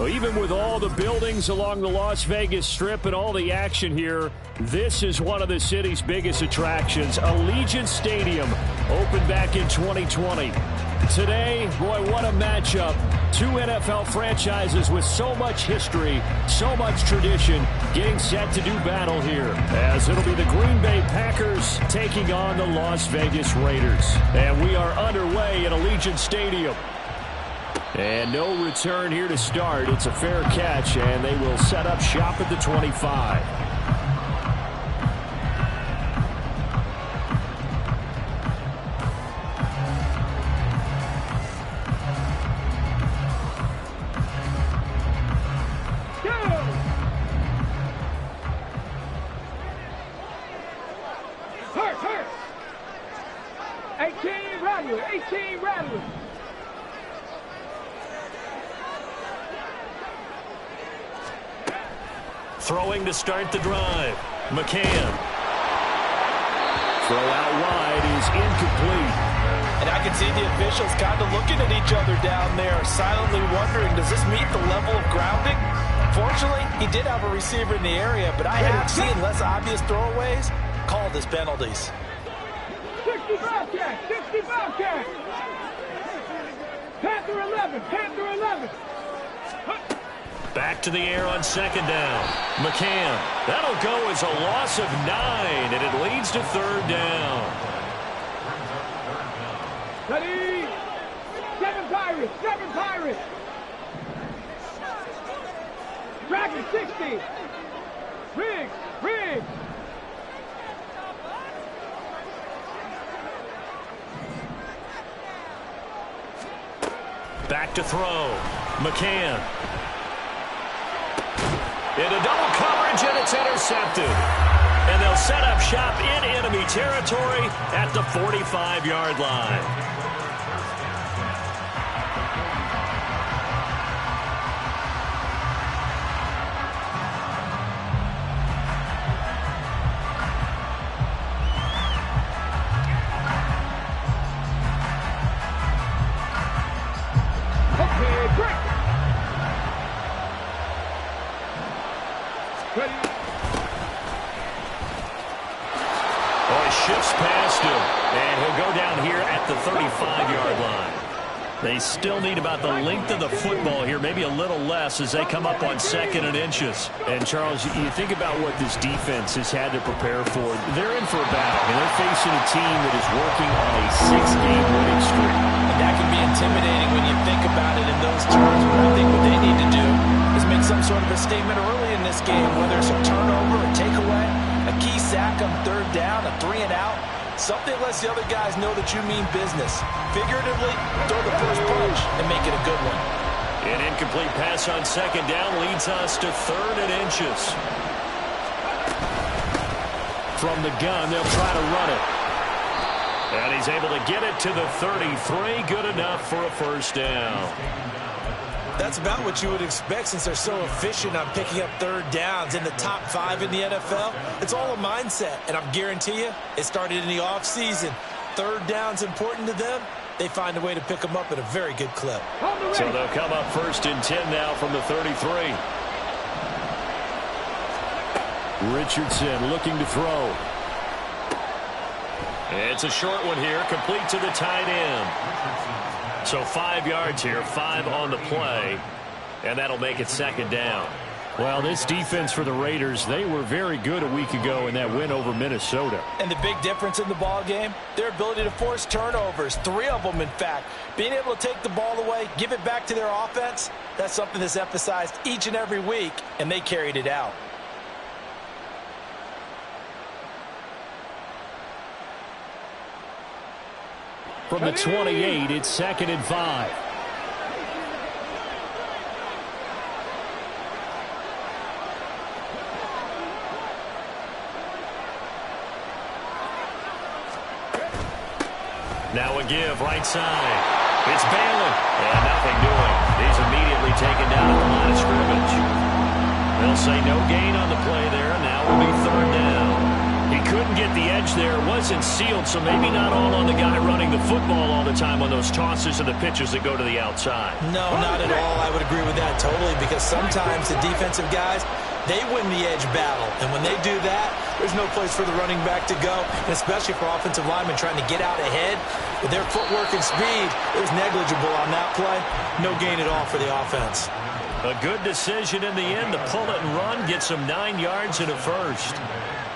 Well, even with all the buildings along the Las Vegas Strip and all the action here, this is one of the city's biggest attractions. Allegiant Stadium opened back in 2020. Today, boy, what a matchup. Two NFL franchises with so much history, so much tradition, getting set to do battle here, as it'll be the Green Bay Packers taking on the Las Vegas Raiders. And we are underway at Allegiant Stadium. And no return here to start. It's a fair catch, and they will set up shop at the 25. Throwing to start the drive. McCann. Throw out wide is incomplete. And I can see the officials kind of looking at each other down there, silently wondering, does this meet the level of grounding? Fortunately, he did have a receiver in the area, but I have seen less obvious throwaways called as penalties. 60 Bobcat! 60 Bobcat! Panther 11! Panther 11! Back to the air on second down. McCann. That'll go as a loss of 9, and it leads to third down. Ready? 7 Pirates! 7 Pirates! Dragon 60! Riggs! Riggs! Back to throw. McCann. Into double coverage, and it's intercepted. And they'll set up shop in enemy territory at the 45-yard line. Shifts past him, and he'll go down here at the 35-yard line. They still need about the length of the football here, maybe a little less as they come up on 2nd and inches. And, Charles, you think about what this defense has had to prepare for. They're in for a battle. I mean, they're facing a team that is working on a 6-game winning streak. And that can be intimidating when you think about it in those terms. But I think what they need to do is make some sort of a statement early in this game, whether it's a turnover, a takeaway, a key sack on 3rd down, a 3-and-out. Something lets the other guys know that you mean business. Figuratively, throw the first punch and make it a good one. An incomplete pass on 2nd down leads us to 3rd and inches. From the gun, they'll try to run it. And he's able to get it to the 33. Good enough for a first down. That's about what you would expect since they're so efficient on picking up 3rd downs in the top 5 in the NFL. It's all a mindset, and I guarantee you it started in the offseason. 3rd down's important to them. They find a way to pick them up at a very good clip. So they'll come up 1st and 10 now from the 33. Richardson looking to throw. It's a short one here, complete to the tight end. So 5 yards here, 5 on the play, and that'll make it 2nd down. Well, this defense for the Raiders, they were very good a week ago in that win over Minnesota. And the big difference in the ball game, their ability to force turnovers, 3 of them in fact. Being able to take the ball away, give it back to their offense, that's something that's emphasized each and every week, and they carried it out. From the 28, it's 2nd and 5. Now a give, right side. It's Bailey, and nothing doing. He's immediately taken down at the line of scrimmage. They'll say no gain on the play there, and now will be 3rd down. He couldn't couldn't get the edge there. It wasn't sealed, so maybe not all on the guy running the football all the time on those tosses and the pitches that go to the outside. No, not at all. I would agree with that totally, because sometimes the defensive guys, they win the edge battle. And when they do that, there's no place for the running back to go, and especially for offensive linemen trying to get out ahead. With their footwork and speed, it was negligible on that play. No gain at all for the offense. A good decision in the end to pull it and run, get some 9 yards and a first.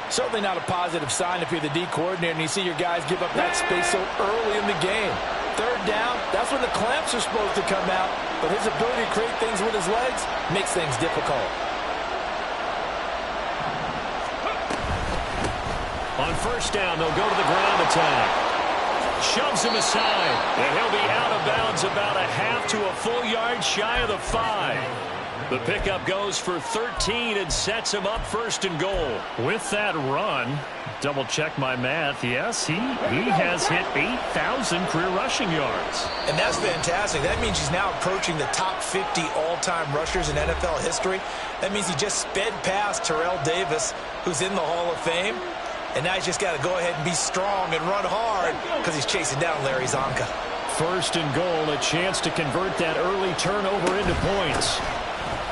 Certainly not a positive sign if you're the D coordinator and you see your guys give up that space so early in the game. Third down, that's when the clamps are supposed to come out, but his ability to create things with his legs makes things difficult. On first down, they'll go to the ground attack. Shoves him aside, and he'll be out of bounds about a half to a full yard shy of the 5. The pickup goes for 13 and sets him up first and goal. With that run, double check my math, yes, he has hit 8,000 career rushing yards. And that's fantastic. That means he's now approaching the top 50 all-time rushers in NFL history. That means he just sped past Terrell Davis, who's in the Hall of Fame. And now he's just got to go ahead and be strong and run hard because he's chasing down Larry Zonka. First and goal, a chance to convert that early turnover into points.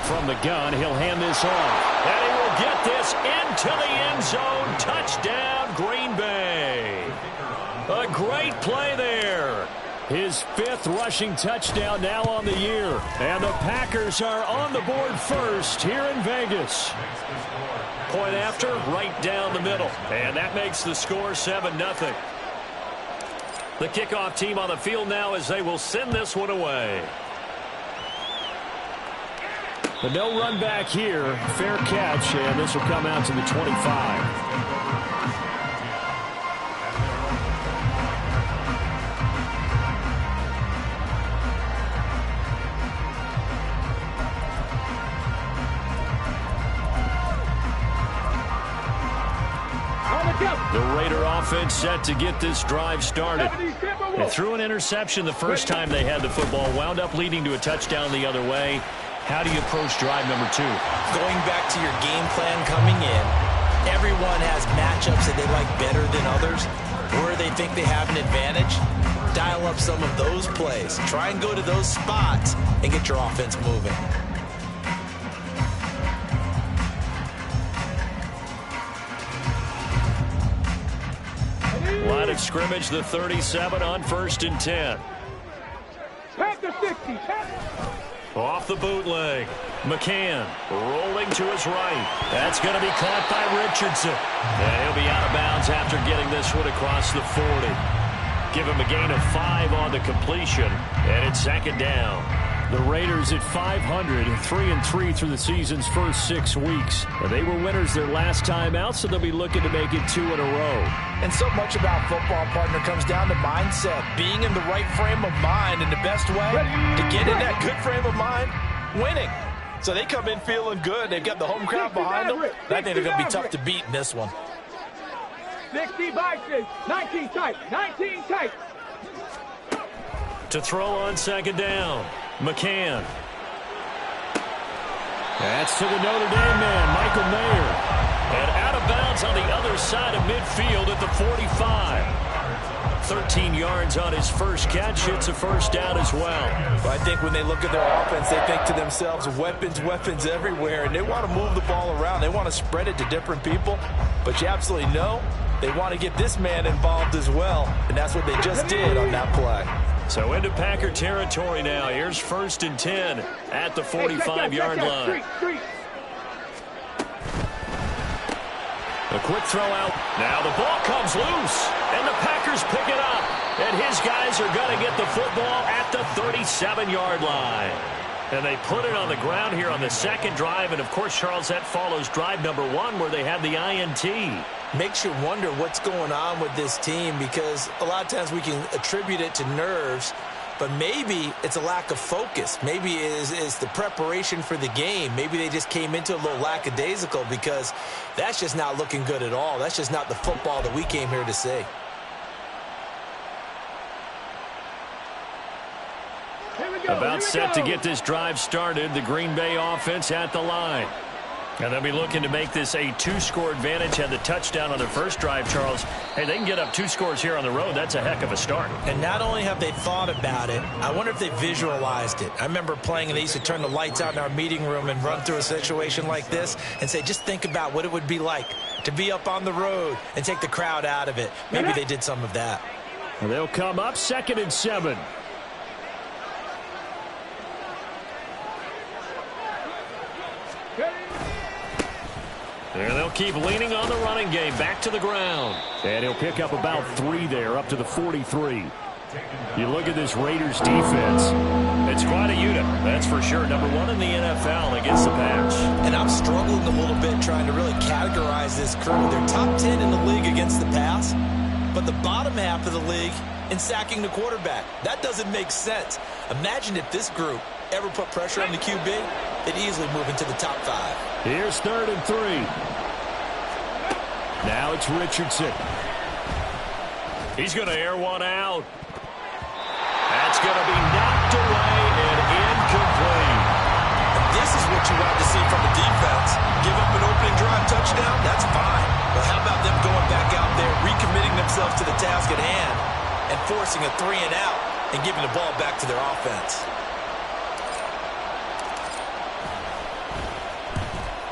From the gun, he'll hand this off. And he will get this into the end zone. Touchdown, Green Bay. A great play there. His 5th rushing touchdown now on the year. And the Packers are on the board first here in Vegas. Point after, right down the middle. And that makes the score 7-0. The kickoff team on the field now as they will send this one away. But no run back here. Fair catch, and this will come out to the 25. The Raider offense set to get this drive started. They threw an interception the first time they had the football, wound up leading to a touchdown the other way. How do you approach drive number 2? Going back to your game plan coming in, everyone has matchups that they like better than others. Where they think they have an advantage, dial up some of those plays. Try and go to those spots and get your offense moving. Line of scrimmage, the 37 on first and 10. Panther 60. Off the bootleg. McCann rolling to his right. That's going to be caught by Richardson. And he'll be out of bounds after getting this one across the 40. Give him a gain of 5 on the completion. And it's second down. The Raiders at 500, 3-3 through the season's first 6 weeks. And they were winners their last time out, so they'll be looking to make it 2 in a row. And so much about football, partner, comes down to mindset. Being in the right frame of mind, and the best way to get in that good frame of mind, winning. So they come in feeling good. They've got the home crowd behind them. I think they're going to be tough to beat in this one. 60 boxes, 19 tight, 19 tight. To throw on second down, McCann. That's to the Notre Dame man, Michael Mayer. And out of bounds on the other side of midfield at the 45. 13 yards on his first catch. It's a first down as well. I think when they look at their offense, they think to themselves, weapons everywhere, and they want to move the ball around. They want to spread it to different people, but you absolutely know they want to get this man involved as well, and that's what they just did on that play. So into Packer territory now. Here's first and 10 at the 45-yard line. A quick throw out. Now the ball comes loose, and the Packers pick it up. And his guys are going to get the football at the 37-yard line. And they put it on the ground here on the second drive. And, of course, Charles, that follows drive number 1 where they had the INT. Makes you wonder what's going on with this team, because a lot of times we can attribute it to nerves, but maybe it's a lack of focus. Maybe it's the preparation for the game. Maybe they just came into a little lackadaisical, because that's just not looking good at all. That's just not the football that we came here to see. About set to get this drive started. The Green Bay offense at the line. And they'll be looking to make this a 2-score advantage. Had the touchdown on their first drive, Charles. Hey, they can get up 2 scores here on the road. That's a heck of a start. And not only have they thought about it, I wonder if they visualized it. I remember playing, and they used to turn the lights out in our meeting room and run through a situation like this and say, just think about what it would be like to be up on the road and take the crowd out of it. Maybe they did some of that. And they'll come up 2nd and 7. And they'll keep leaning on the running game. Back to the ground. And he'll pick up about 3 there, up to the 43. You look at this Raiders defense. It's quite a unit, that's for sure. Number 1 in the NFL against the pass. And I'm struggling a little bit trying to really categorize this crew. They're top 10 in the league against the pass, but the bottom half of the league in sacking the quarterback. That doesn't make sense. Imagine if this group ever put pressure on the QB, they'd easily move into the top 5. Here's 3rd and 3. Now it's Richardson. He's going to air one out. That's going to be knocked away and incomplete. This is what you want to see from the defense. Give up an opening drive touchdown, that's fine. But how about them going back out there, recommitting themselves to the task at hand, and forcing a 3 and out and giving the ball back to their offense.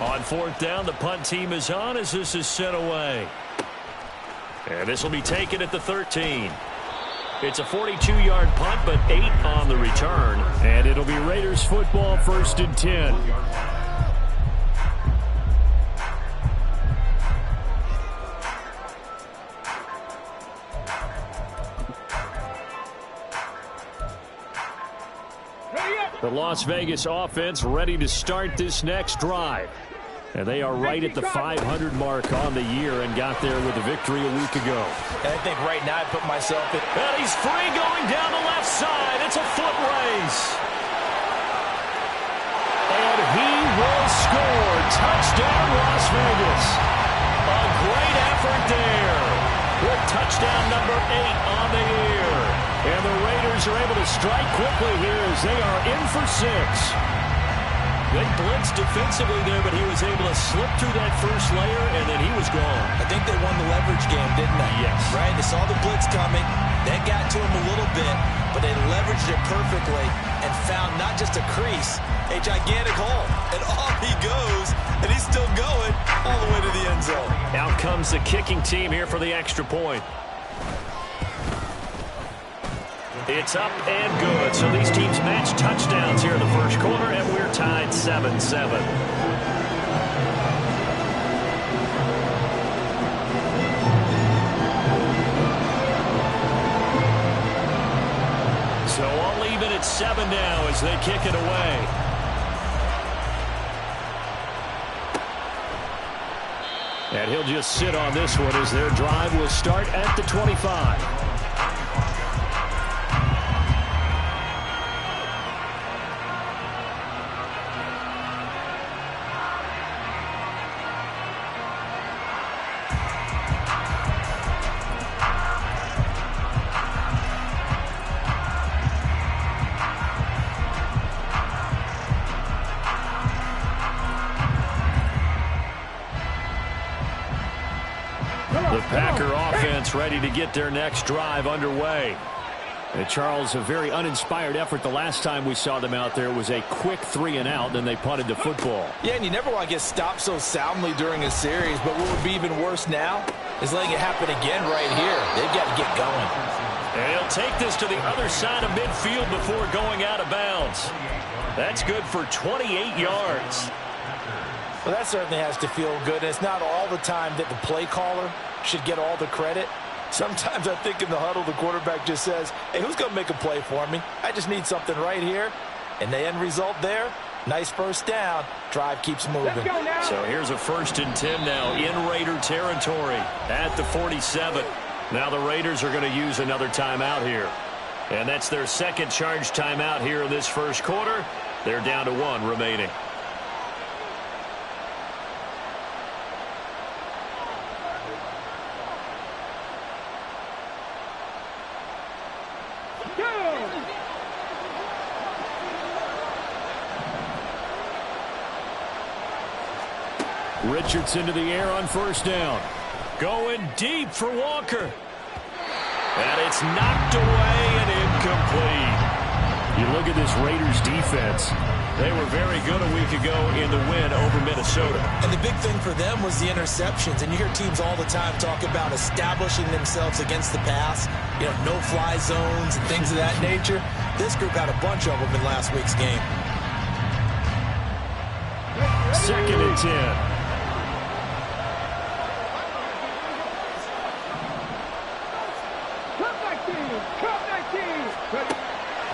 On 4th down, the punt team is on as this is sent away. And this will be taken at the 13. It's a 42-yard punt, but 8 on the return. And it'll be Raiders football, 1st and 10. The Las Vegas offense ready to start this next drive. And they are right at the 500 mark on the year and got there with a victory a week ago. And I think right now I put myself in. And he's free going down the left side. It's a foot race. And he will score. Touchdown, Las Vegas. A great effort there with touchdown number 8 on the year. And the Raiders are able to strike quickly here as they are in for 6. They blitzed defensively there, but he was able to slip through that first layer, and then he was gone. I think they won the leverage game, didn't they? Yes. Right? They saw the blitz coming. That got to him a little bit, but they leveraged it perfectly and found not just a crease, a gigantic hole. And off he goes, and he's still going all the way to the end zone. Out comes the kicking team here for the extra point. It's up and good. So these teams match touchdowns here in the first quarter, and we're tied 7-7. So I'll leave it at 7 now as they kick it away. And he'll just sit on this one as their drive will start at the 25. Packer offense ready to get their next drive underway. And Charles, a very uninspired effort the last time we saw them out there. It was a quick 3 and out, then they punted the football. Yeah, and you never want to get stopped so soundly during a series, but what would be even worse now is letting it happen again right here. They've got to get going. And he'll take this to the other side of midfield before going out of bounds. That's good for 28 yards. Well, that certainly has to feel good. And it's not all the time that the play caller should get all the credit. Sometimes I think in the huddle, the quarterback just says, hey, who's going to make a play for me? I just need something right here. And the end result there, nice first down. Drive keeps moving. So here's a 1st and 10 now in Raider territory at the 47. Now the Raiders are going to use another timeout here. And that's their second charge timeout here in this first quarter. They're down to 1 remaining. Richardson to the air on first down. Going deep for Walker. And it's knocked away and incomplete. You look at this Raiders defense. They were very good a week ago in the win over Minnesota. And the big thing for them was the interceptions. And you hear teams all the time talk about establishing themselves against the pass. You know, no-fly zones and things of that nature. This group had a bunch of them in last week's game. 2nd and 10.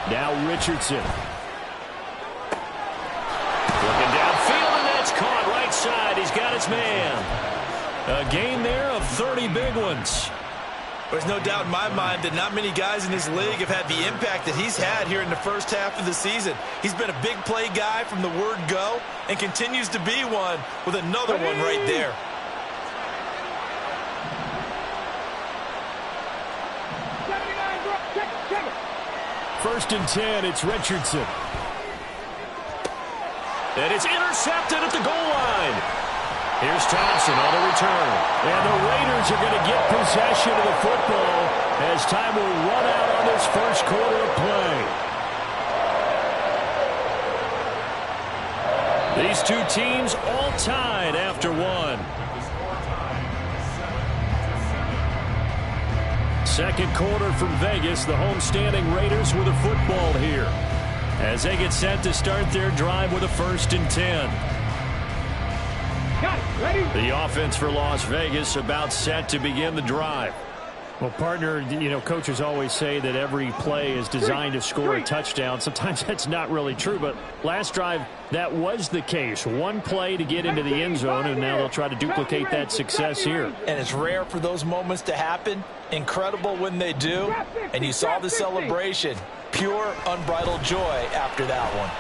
Now Richardson. Looking downfield, and that's caught right side. He's got his man. A gain there of 30 big ones. There's no doubt in my mind that not many guys in this league have had the impact that he's had here in the first half of the season. He's been a big play guy from the word go and continues to be one with another one right there. First and 10, it's Richardson. And it's intercepted at the goal line. Here's Thompson on the return. And the Raiders are going to get possession of the football as time will run out on this first quarter of play. These two teams all tied after one. Second quarter from Vegas. The homestanding Raiders with a football here as they get set to start their drive with a 1st and 10. Got it. Ready? The offense for Las Vegas about set to begin the drive. Well, partner, you know, coaches always say that every play is designed to score a touchdown. Sometimes that's not really true, but last drive, that was the case. One play to get into the end zone, and now they'll try to duplicate that success here. And it's rare for those moments to happen. Incredible when they do. And you saw the celebration. Pure, unbridled joy after that one.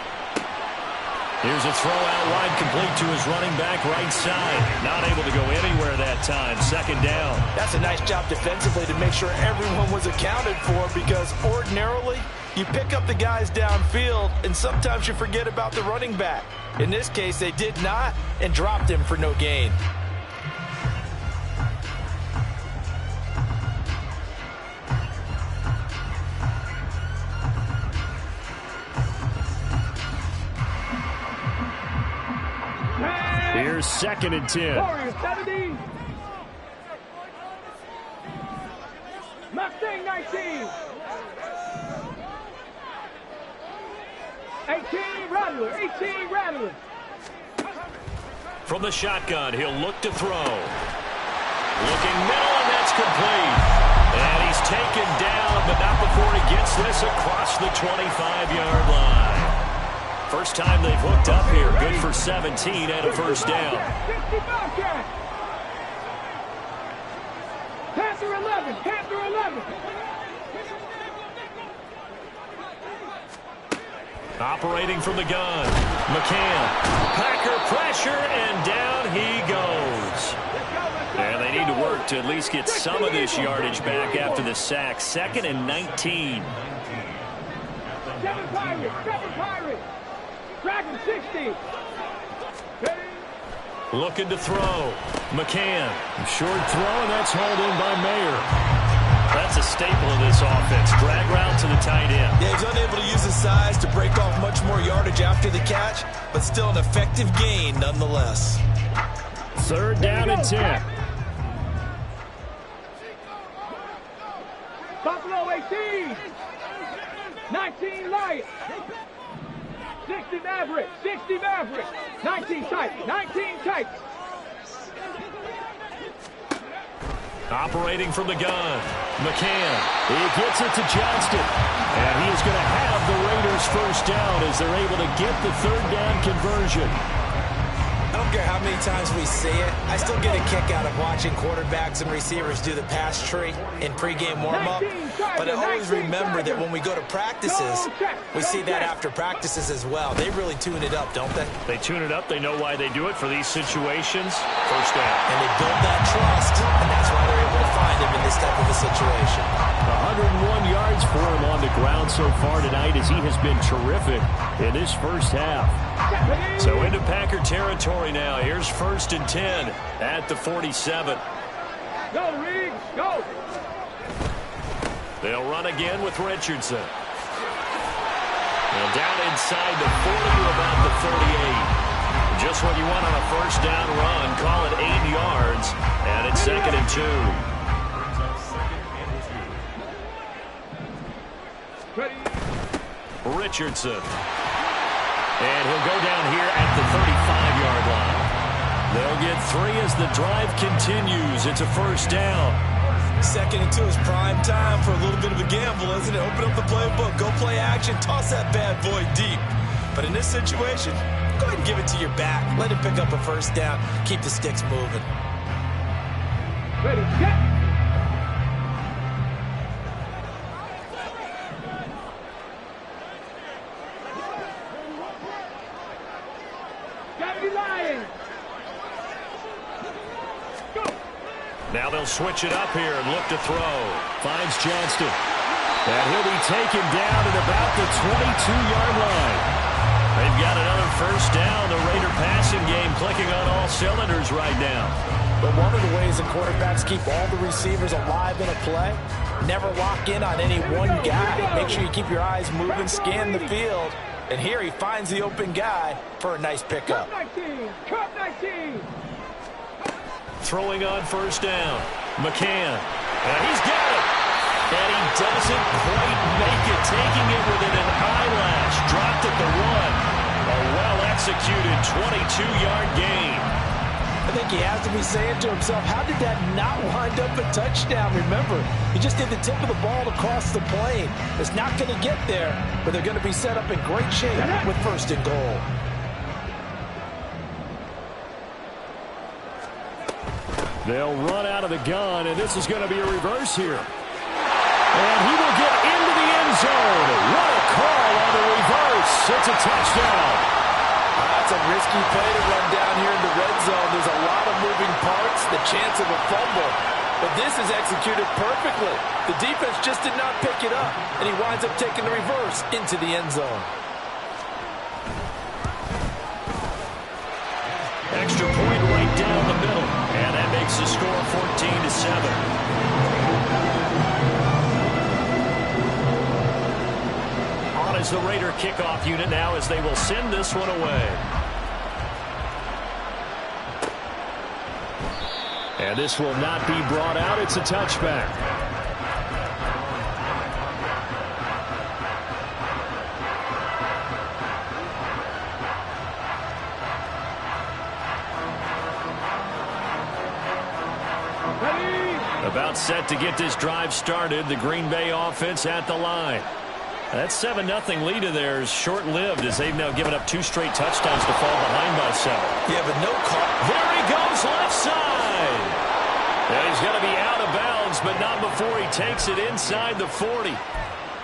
Here's a throw out wide, complete to his running back right side. Not able to go anywhere that time. 2nd down. That's a nice job defensively to make sure everyone was accounted for, because ordinarily you pick up the guys downfield and sometimes you forget about the running back. In this case, they did not and dropped him for no gain. Here's 2nd and 10. Warriors 70. Mustang 19. 18 Rattler. 18 Rattler. From the shotgun, he'll look to throw. Looking middle, and that's complete. And he's taken down, but not before he gets this across the 25-yard line. First time they've hooked up here. Good for 17 and a 1st down. Panther 11. Panther 11. Operating from the gun. McCann. Packer pressure, and down he goes. And they need to work to at least get some of this yardage back after the sack. 2nd and 19. 7 Pirates. 7 Pirates. Dragon 60. Looking to throw. McCann. Short throw, and that's hauled in by Mayer. That's a staple of this offense. Drag route to the tight end. Yeah, he's unable to use his size to break off much more yardage after the catch, but still an effective gain nonetheless. 3rd down and 10. Buffalo 18. 19 Lions. 60 Maverick. 60 Maverick. 19 tight. 19 tight. Operating from the gun. McCann. He gets it to Johnston. And he is going to have the Raiders 1st down as they're able to get the 3rd down conversion. I don't care how many times we see it. I still get a kick out of watching quarterbacks and receivers do the pass tree in pregame warm-up. But I always remember that when we go to practices, we see that after practices as well. They really tune it up, don't they? They tune it up. They know why they do it for these situations. 1st down. And they build that trust, and that's why they're able to find him in this type of a situation. 101 yards for him on the ground so far tonight as he has been terrific in this first half. So into Packer territory now. Here's 1st and 10 at the 47. Go, Reed, go. They'll run again with Richardson. And down inside the 40 to about the 48. Just what you want on a first down run. Call it 8 yards. And it's 2nd and 2. Richardson. And he'll go down here at the 35-yard line. They'll get 3 as the drive continues. It's a first down. 2nd and 2 is prime time for a little bit of a gamble, isn't it? Open up the playbook, go play action, toss that bad boy deep. But in this situation, go ahead and give it to your back. Let him pick up a first down. Keep the sticks moving. Ready, set. Gotta be lying. Go. Now they'll switch it up here and look to throw. Finds Johnston. And he'll be taken down at about the 22-yard line. They've got another first down. The Raider passing game clicking on all cylinders right now. But one of the ways that quarterbacks keep all the receivers alive in a play, never lock in on any one guy. Make sure you keep your eyes moving, scan the field. And here he finds the open guy for a nice pickup. Cut 19. Cut 19. Throwing on first down. McCann. And he's got it. And he doesn't quite make it. Taking it within an eyelash. Dropped at the 1. A well-executed 22-yard gain. I think he has to be saying to himself, how did that not wind up a touchdown? Remember, he just did the tip of the ball across the plane. It's not going to get there, but they're going to be set up in great shape with 1st and goal. They'll run out of the gun, and this is going to be a reverse here. And he will get into the end zone. What a call on the reverse. It's a touchdown. That's a risky play to run down here in the red zone. There's a lot of moving parts, the chance of a fumble. But this is executed perfectly. The defense just did not pick it up, and he winds up taking the reverse into the end zone. Extra point right down the middle. And that makes the score 14-7. On is the Raider kickoff unit now as they will send this one away. And this will not be brought out. It's a touchback. About set to get this drive started. The Green Bay offense at the line. That 7-0 lead of theirs short-lived as they've now given up 2 straight touchdowns to fall behind by 7. Yeah, but no call. There he goes, left side. And he's going to be out of bounds, but not before he takes it inside the 40.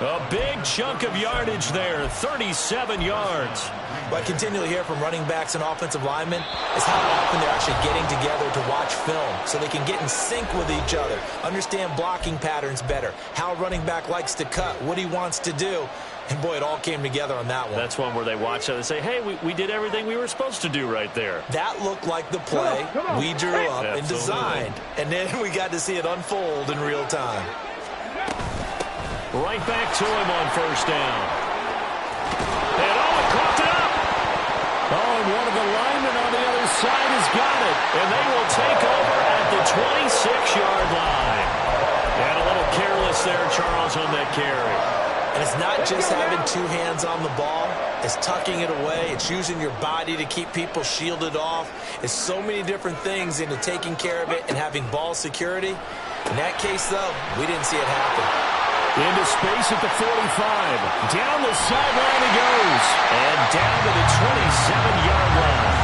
A big chunk of yardage there, 37 yards. What I continually hear from running backs and offensive linemen is how often they're actually getting together to watch film so they can get in sync with each other, understand blocking patterns better, how a running back likes to cut, what he wants to do. And, boy, it all came together on that one. That's one where they watch it and say, hey, we did everything we were supposed to do right there. That looked like the play we drew up and designed. And then we got to see it unfold in real time. Right back to him on first down. And, it coughed it up. Oh, and one of the linemen on the other side has got it. And they will take over at the 26-yard line. And a little careless there, Charles, on that carry. And it's not just having 2 hands on the ball. It's tucking it away. It's using your body to keep people shielded off. It's so many different things into taking care of it and having ball security. In that case, though, we didn't see it happen. Into space at the 45. Down the sideline he goes. And down to the 27-yard line.